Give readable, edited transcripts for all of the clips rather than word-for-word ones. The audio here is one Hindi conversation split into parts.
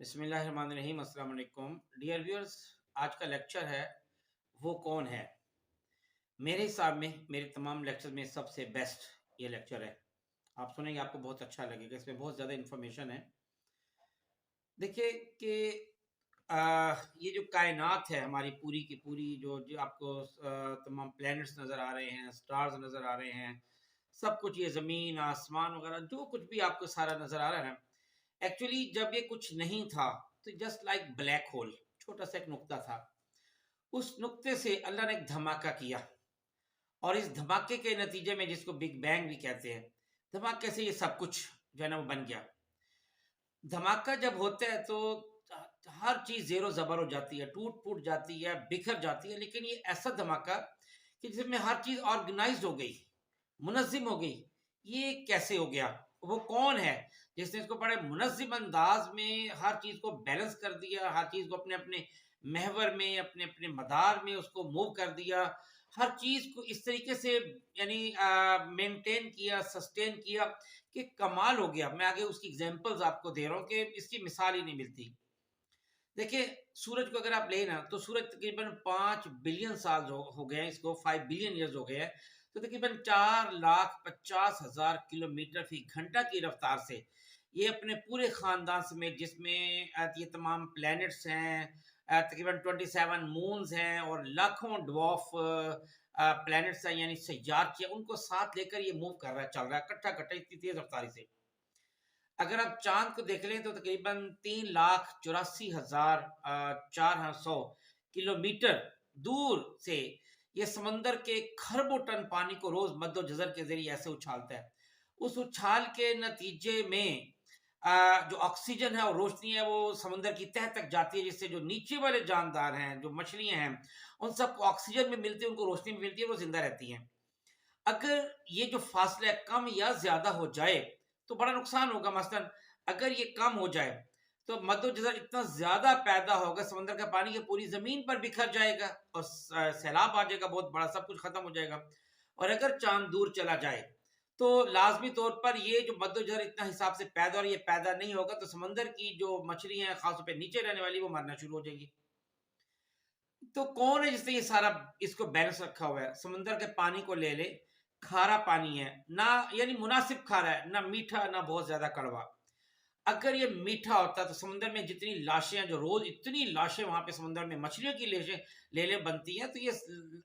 बिस्मिल्लाहिर्रहमानिर्रहीम अस्सलाम वालेकुम डियर व्यूअर्स। आज का लेक्चर है वो कौन है। मेरे हिसाब में मेरे तमाम लेक्चर में सबसे बेस्ट ये लेक्चर है। आप सुनेंगे आपको बहुत अच्छा लगेगा, इसमें बहुत ज़्यादा इन्फॉर्मेशन है। देखिए कि ये जो कायनात है हमारी पूरी की पूरी, जो जो आपको तमाम प्लैनेट्स नज़र आ रहे हैं, स्टार्स नज़र आ रहे हैं, सब कुछ, ये ज़मीन आसमान वगैरह जो कुछ भी आपको सारा नज़र आ रहा है ना, एक्चुअली जब ये कुछ नहीं था तो जस्ट लाइक ब्लैक होल, छोटा सा एक नुक्ता था। उस नुक्ते से अल्लाह ने एक धमाका किया और इस धमाके के नतीजे में, जिसको बिग बैंग भी कहते हैं, धमाके से ये सब कुछ जो है ना वो बन गया। धमाका जब होता है तो हर चीज जेरो जबर हो जाती है, टूट फूट जाती है, बिखर जाती है। लेकिन ये ऐसा धमाका कि जिसमें हर चीज ऑर्गेनाइज हो गई, मुनज़्ज़िम हो गई। ये कैसे हो गया? वो कौन है जिसने इसको बड़े मुनज़्ज़िम अंदाज में हर चीज को बैलेंस कर दिया, हर चीज को अपने अपने महवर में, अपने अपने मदार में उसको मूव कर दिया, हर चीज को इस तरीके से यानी मेंटेन किया, सस्टेन किया कि कमाल हो गया। मैं आगे उसकी एग्जांपल्स आपको दे रहा हूँ कि इसकी मिसाल ही नहीं मिलती। देखिए, सूरज को अगर आप ले ना, तो सूरज तकरीबन 5 बिलियन साल हो गए हैं, इसको 5 बिलियन ईयर्स हो गए हैं। तो तकरीबन 4,50,000 किलोमीटर फी घंटा की रफ्तार से ये अपने पूरे खानदान समेत, जिसमें ये तमाम प्लैनेट्स हैं, तकरीबन 27 मून्स हैं और लाखों ड्वार्फ प्लैनेट्स हैं, यानी सैयार उनको साथ लेकर ये मूव कर रहा है, चल रहा है कट्ठा कट्ठा इतनी तेज रफ्तारी से। अगर आप चांद को देख लें तो तकरीबन 3,84,400 किलोमीटर दूर से ये समंदर के खरबों टन पानी को रोज मद्दो जजर के जरिए ऐसे उछालता है। उस उछाल के नतीजे में जो ऑक्सीजन है और रोशनी है वो समंदर की तह तक जाती है, जिससे जो नीचे वाले जानदार हैं, जो मछलियां हैं, उन सबको ऑक्सीजन में मिलती है, उनको रोशनी में मिलती है, वो जिंदा रहती हैं। अगर ये जो फासला कम या ज्यादा हो जाए तो बड़ा नुकसान होगा। मसलन अगर ये कम हो जाए तो मद्दोजहर इतना ज्यादा पैदा होगा, समंदर का पानी की पूरी जमीन पर बिखर जाएगा और सैलाब आ जाएगा बहुत बड़ा, सब कुछ खत्म हो जाएगा। और अगर चांद दूर चला जाए तो लाजमी तौर पर ये जो मद्दोजहर इतना हिसाब से पैदा, और ये पैदा नहीं होगा तो समंदर की जो मछलियां हैं, खासतौर पर नीचे रहने वाली, वो मरना शुरू हो जाएगी। तो कौन है जिसने ये सारा इसको बैलेंस रखा हुआ है? समंदर के पानी को ले ले, खारा पानी है ना, यानी मुनासिब खारा है, ना मीठा ना बहुत ज्यादा कड़वा। अगर ये मीठा होता तो समुद्र में जितनी लाशें हैं, जो रोज इतनी लाशें वहां पे समुद्र में मछलियों की लेशें ले ले बनती हैं, तो ये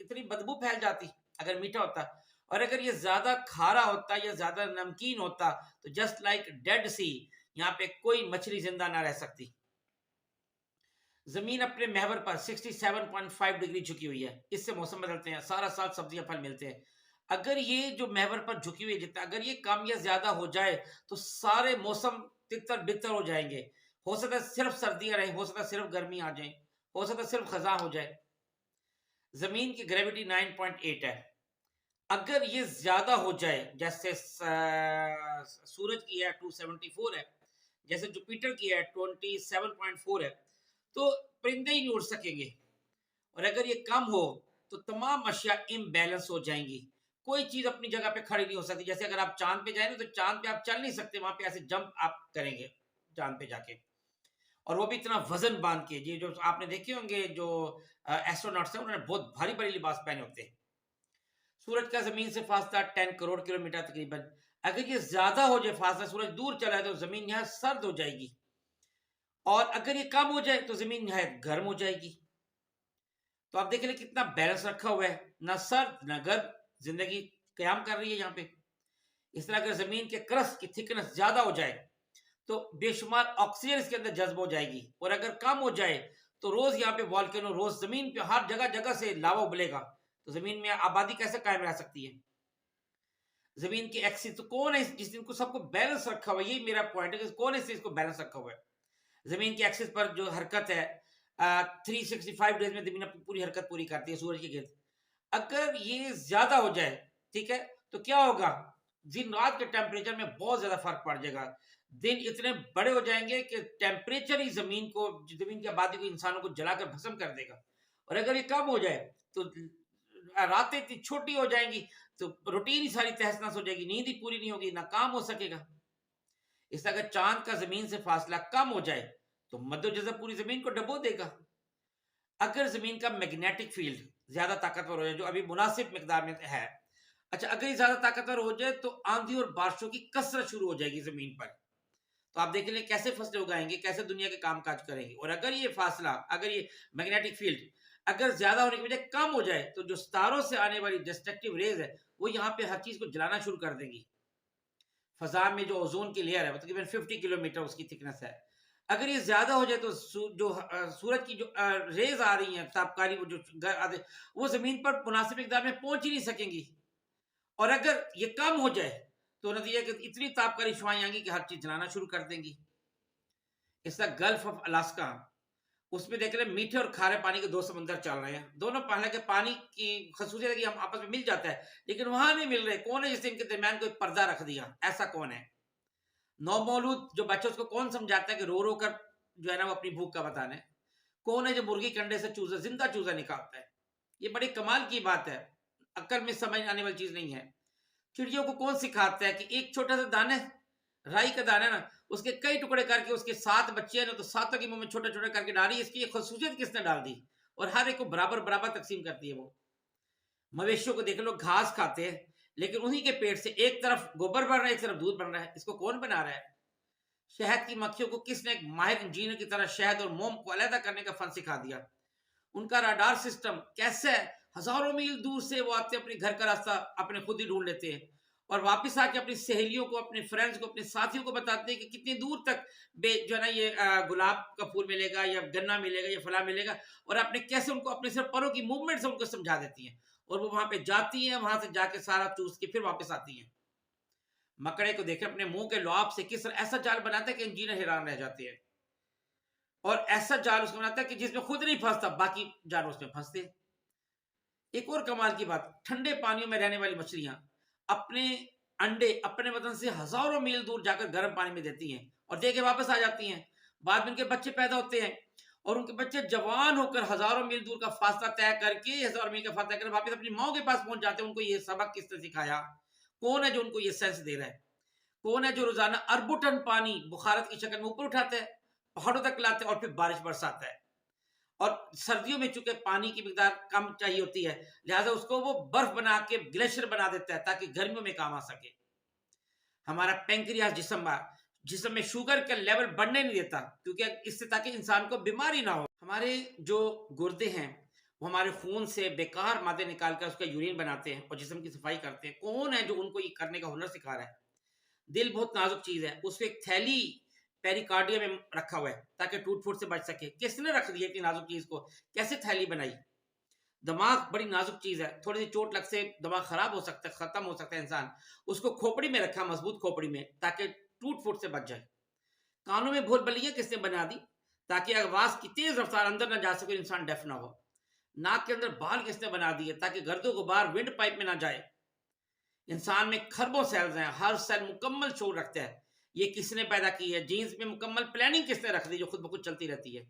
इतनी बदबू फैल जाती अगर मीठा होता। और अगर ये ज्यादा खारा होता या ज्यादा नमकीन होता तो जस्ट लाइक डेड सी, यहाँ पे कोई मछली जिंदा ना रह सकती। जमीन अपने महवर पर 67.5 डिग्री झुकी हुई है, इससे मौसम बदलते हैं, सारा साल सब्जियां फल मिलते हैं। अगर ये जो महवर पर झुकी हुई है, जितना अगर ये कम या ज्यादा हो जाए तो सारे मौसम तितर बितर हो जाएंगे। हो सकता है सिर्फ सर्दियां रहे, हो सकता है सिर्फ गर्मी आ जाए, हो सकता है सिर्फ खजा हो जाए। जमीन की ग्रेविटी 9.8 है। अगर ये ज्यादा हो जाए, जैसे सूरज की है 274 है, जैसे जुपिटर की है 27.4 है, तो परिंदे ही नहीं उड़ सकेंगे। और अगर ये कम हो तो तमाम अशिया इम्बैलेंस हो जाएंगी, कोई चीज अपनी जगह पे खड़ी नहीं हो सकती। जैसे अगर आप चांद पे जाए ना, तो चांद पे आप चल नहीं सकते, वहां पे ऐसे जंप आप करेंगे चांद पे जाके, और वो भी इतना वजन बांध के। ये जो आपने देखे होंगे जो एस्ट्रोनॉट्स हैं, उन्होंने बहुत भारी भारी लिबास पहने होते हैं। सूरज का जमीन से फासला 10 करोड़ किलोमीटर तकरीबन। अगर ये ज्यादा हो जाए फासला, सूरज दूर चला है, तो जमीन यहाँ सर्द हो जाएगी, और अगर ये कम हो जाए तो जमीन यहाँ गर्म हो जाएगी। तो आप देख लें कितना बैलेंस रखा हुआ है, ना सर्द ना गर्म, जिंदगी क्याम कर रही है यहाँ पे। इस तरह अगर जमीन के क्रस्ट की थिकनेस ज्यादा हो जाए तो बेशुमार ऑक्सीजन इसके अंदर जज्ब हो जाएगी, और अगर कम हो जाए तो रोज यहाँ पे वॉल्केनो, रोज जमीन पे हर जगह जगह से लावा उबलेगा, तो जमीन में आबादी कैसे कायम रह सकती है? जमीन की एक्सिस तो कौन है जिसने इनको सबको बैलेंस रखा हुआ है? यही मेरा पॉइंट है कि कौन है इसको बैलेंस रखा हुआ है। जमीन की एक्सिस पर जो हरकत है, 365 डेज में जमीन अपनी पूरी हरकत पूरी करती है सूरज के गिर्द। अगर ये ज्यादा हो जाए, ठीक है, तो क्या होगा? दिन रात के टेम्परेचर में बहुत ज्यादा फर्क पड़ जाएगा। दिन इतने बड़े हो जाएंगे कि टेम्परेचर ही जमीन को, जमीन की आबादी को, इंसानों को जलाकर भस्म कर देगा। और अगर ये कम हो जाए तो रातें इतनी छोटी हो जाएंगी, तो रूटीन ही सारी तहस नहस हो जाएगी, नींद ही पूरी नहीं होगी, ना काम हो सकेगा। इस अगर चांद का जमीन से फासला कम हो जाए तो मद्दोजज़र पूरी जमीन को डबो देगा। अगर जमीन का मैग्नेटिक फील्ड ज्यादा ताकतवर हो जाए, जो अभी मुनासिब मिकदार में है, अच्छा अगर ये ज्यादा ताकतवर हो जाए तो आंधी और बारिशों की कसरत शुरू हो जाएगी जमीन पर। तो आप देख लें कैसे फसलें उगाएंगे, कैसे दुनिया के काम काज करेंगे। और अगर ये फासला, अगर ये मैग्नेटिक फील्ड अगर ज्यादा होने की वजह कम हो जाए, तो जो सितारों से आने वाली डिस्ट्रक्टिव रेज है वो यहाँ पे हर चीज को जलाना शुरू कर देंगी। फजा में जो ओजोन की लेयर है वो तकरीबन 50 किलोमीटर उसकी थिकनेस है। अगर ये ज्यादा हो जाए तो सूरज की जो रेज आ रही हैं तापकारी, वो जो वो जमीन पर मुनासिब मिकदार में पहुंच ही नहीं सकेंगी। और अगर ये कम हो जाए तो नतीजा कि इतनी तापकारी शुआएं आएंगी कि हर चीज जलाना शुरू कर देंगी। इसका गल्फ ऑफ अलास्का, उसमें देख रहे हैं मीठे और खारे पानी के दो समंदर चल रहे हैं। दोनों पहले के पानी की खसूसियत है कि हम आपस में मिल जाता है, लेकिन वहां नहीं मिल रहे। कौन है जिसने इनके दरमियान कोई पर्दा रख दिया? ऐसा कौन है? नौमौलूद जो बच्चे, उसको कौन समझाता है कि रो रो कर जो है ना वो अपनी भूख का बताने? कौन है जो मुर्गी के अंडे से चूजा, जिंदा चूजा निकालता है? ये बड़ी कमाल की बात है, अक्ल में समझ आने वाली चीज नहीं है। चिड़ियों को कौन सिखाता है कि एक छोटा सा दाना, राई का दाना ना, उसके कई टुकड़े करके उसके 7 बच्चे हैं ना, तो सातों के मुंह में छोटे छोटे करके डाली। इसकी ये खसूसियत किसने डाल दी? और हर एक को बराबर बराबर तकसीम करती है वो। मवेशियों को देख लो, घास खाते हैं, लेकिन उन्हीं के पेट से एक तरफ गोबर बन रहा है, एक तरफ दूध बन रहा है। इसको कौन बना रहा है? शहद की मक्खियों को किसने एक माहिर इंजीनियर की तरह शहद और मोम को अलग करने का फन सिखा दिया? उनका राडार सिस्टम कैसे है? हजारों मील दूर से वो आते, अपने घर का रास्ता अपने खुद ही ढूंढ लेते हैं, और वापस आके अपनी सहेलियों को, अपने फ्रेंड्स को, अपने साथियों को बताते हैं कि कितनी दूर तक जो है ना ये गुलाब का फूल मिलेगा, या गन्ना मिलेगा, या फला मिलेगा। और अपने कैसे उनको अपने सिर्फ परों की मूवमेंट से उनको समझा देती हैं, और वो वहां पे जाती हैं, वहां से जाके सारा चूस के फिर वापस आती हैं। मकड़े को देखें, अपने मुंह के लुआब से किस तरह ऐसा जाल बनाता है कि इंजीनियर हैरान रह जाते हैं। और ऐसा जाल उसको बनाता है कि जिसमें खुद नहीं फंसता, बाकी जानवर उसमें फंसते हैं। एक और कमाल की बात, ठंडे पानियों में रहने वाली मछलियां अपने अंडे अपने वतन से हजारों मील दूर जाकर गर्म पानी में देती हैं, और दे के वापस आ जाती हैं। बाद में उनके बच्चे पैदा होते हैं, और उनके बच्चे जवान होकर हजारों मील दूर का फासला तय करके, हजारों मील का फासला तय कर वापस अपनी माओ के पास पहुंच जाते हैं। उनको ये सबक किसने सिखाया? कौन है जो उनको ये सेंस दे रहा है? कौन है जो रोजाना अरबों टन पानी बुखारत की शक्ल में ऊपर उठाता है, पहाड़ों तक लाते हैं, और फिर बारिश बरसाता है? और सर्दियों में चूंकि पानी की मिकदार कम चाहिए होती है, लिहाजा उसको वो बर्फ बना के ग्लेशियर बना देता है ताकि गर्मियों में काम आ सके। हमारा पेंक्रियास जिसम में शुगर का लेवल बढ़ने नहीं देता, क्योंकि इससे ताकि इंसान को बीमारी ना हो। हमारे जो गुर्दे हैं वो हमारे खून से बेकार मादे निकाल कर उसका यूरिन बनाते हैं और जिस्म की सफाई करते हैं। कौन है जो उनको ये करने का हुनर सिखा रहा है? दिल बहुत नाजुक चीज है, उसको एक थैली पेरिकार्डियम में रखा हुआ है ताकि टूट फूट से बच सके। किसने रख दिया इतनी नाजुक चीज को? कैसे थैली बनाई? दिमाग बड़ी नाजुक चीज है, थोड़ी सी चोट लग से दिमाग खराब हो सकता है, खत्म हो सकता है इंसान। उसको खोपड़ी में रखा, मजबूत खोपड़ी में, ताकि टूट फूट से बच जाए। कानों में भूल भलियां किसने बना दी ताकि आवाज की तेज रफ्तार अंदर ना जा सके, इंसान डेफ ना हो। नाक के अंदर बाल किसने बना दिए ताकि गर्दो गुबार विंड पाइप में ना जाए। इंसान में खरबों सेल्स हैं, हर सेल मुकम्मल शोर रखता है। ये किसने पैदा की है? जीन्स में मुकम्मल प्लानिंग किसने रख दी जो खुद ब खुद चलती रहती है?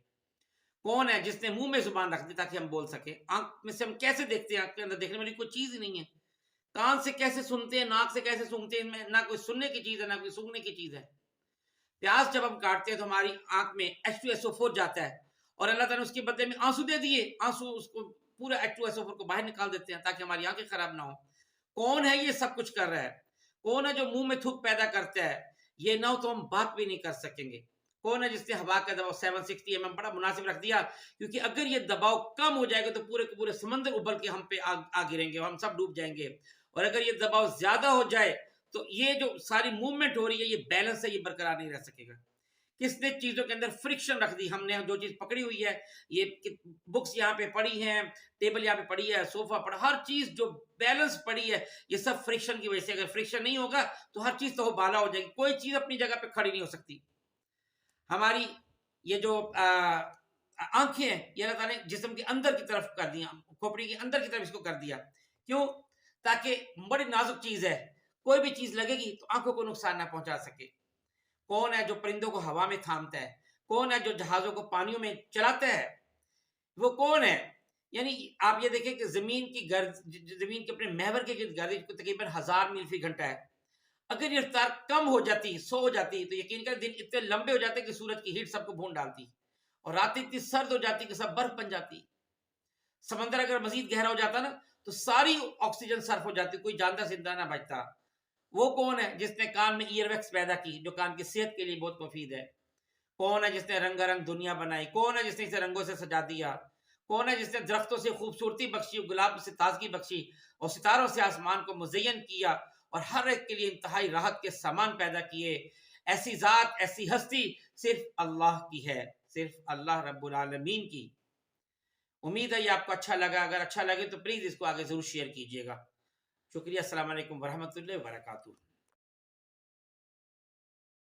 कौन है जिसने मुंह में जुबान रख दी ताकि हम बोल सके? आंख में से हम कैसे देखते हैं? आंख के अंदर देखने वाली कोई चीज ही नहीं है। कान से कैसे सुनते हैं? नाक से कैसे सूंघते हैं? इनमें ना कोई सुनने की चीज है ना कोई सूंघने की चीज है। प्याज जब हम काटते हैं तो हमारी आंख में H2SO4 जाता है, और अल्लाह ताला ने उसके बदले में आंसू दे दिए। आंसू उसको पूरा H2SO4 को बाहर निकाल देते हैं ताकि हमारी आंखें खराब ना हो। कौन है ये सब कुछ कर रहा है? कौन है जो मुंह में थूक पैदा करता है? ये ना हो तो हम बात भी नहीं कर सकेंगे। कौन है जिसने हवा का दबाव 760 mm बड़ा मुनासिब रख दिया? क्योंकि अगर ये दबाव कम हो जाएगा तो पूरे के पूरे समंदर उबल के हम पे आ गिरेंगे, हम सब डूब जाएंगे। और अगर ये दबाव ज्यादा हो जाए तो ये जो सारी मूवमेंट हो रही है, ये बैलेंस है, ये बरकरार नहीं रह सकेगा। किसने चीजों के अंदर फ्रिक्शन रख दी? हमने जो चीज पकड़ी हुई है, ये बुक्स यहाँ पे पड़ी हैं, टेबल यहाँ पे पड़ी है, सोफा पड़ा, हर चीज जो बैलेंस पड़ी है, ये सब फ्रिक्शन की वजह से। अगर फ्रिक्शन नहीं होगा तो हर चीज तो बाला हो जाएगी, कोई चीज अपनी जगह पे खड़ी नहीं हो सकती। हमारी ये जो आंखें हैं, ये अल्लाह ताला ने जिस्म के अंदर की तरफ कर दिया, खोपड़ी के अंदर की तरफ इसको कर दिया। क्यों? ताकि बड़ी नाजुक चीज है, कोई भी चीज लगेगी तो आंखों को नुकसान ना पहुंचा सके। कौन है जो परिंदों को हवा में थामता है? कौन है जो जहाजों को पानियों में चलाता है? वो कौन है? यानी आप ये देखें कि जमीन की गर्द, जमीन के अपने महवर के गिर्द गर्दिश तकरीबन 1000 मील फी घंटा है। अगर ये रफ्तार कम हो जाती, स्लो हो जाती, तो यकीन करें दिन इतने लंबे हो जाते कि सूरज की हीट सबको भून डालती, और रात इतनी सर्द हो जाती कि सब बर्फ बन जाती। समंदर अगर मजीद गहरा हो जाता ना, तो सारी ऑक्सीजन सर्फ हो जाती, कोई जानता जिंदा ना बचता। वो कौन है जिसने कान में ईयरवैक्स पैदा की, जो कान की सेहत के लिए बहुत मुफीद है? कौन है जिसने रंगारंग दुनिया बनाई? कौन है जिसने इसे रंगों से सजा दिया? कौन है जिसने दरख्तों से खूबसूरती बख्शी, गुलाब से ताजगी बख्शी, और सितारों से आसमान को मुजयन किया, और हर एक के लिए इंतहाई राहत के सामान पैदा किए? ऐसी जात, ऐसी हस्ती सिर्फ अल्लाह की है, सिर्फ अल्लाह रब्बुल आलमीन की। उम्मीद है ये आपको अच्छा लगा। अगर अच्छा लगे तो प्लीज इसको आगे जरूर शेयर कीजिएगा। शुक्रिया। अस्सलाम वालेकुम वरहमतुल्लाहि वबरकातुहू।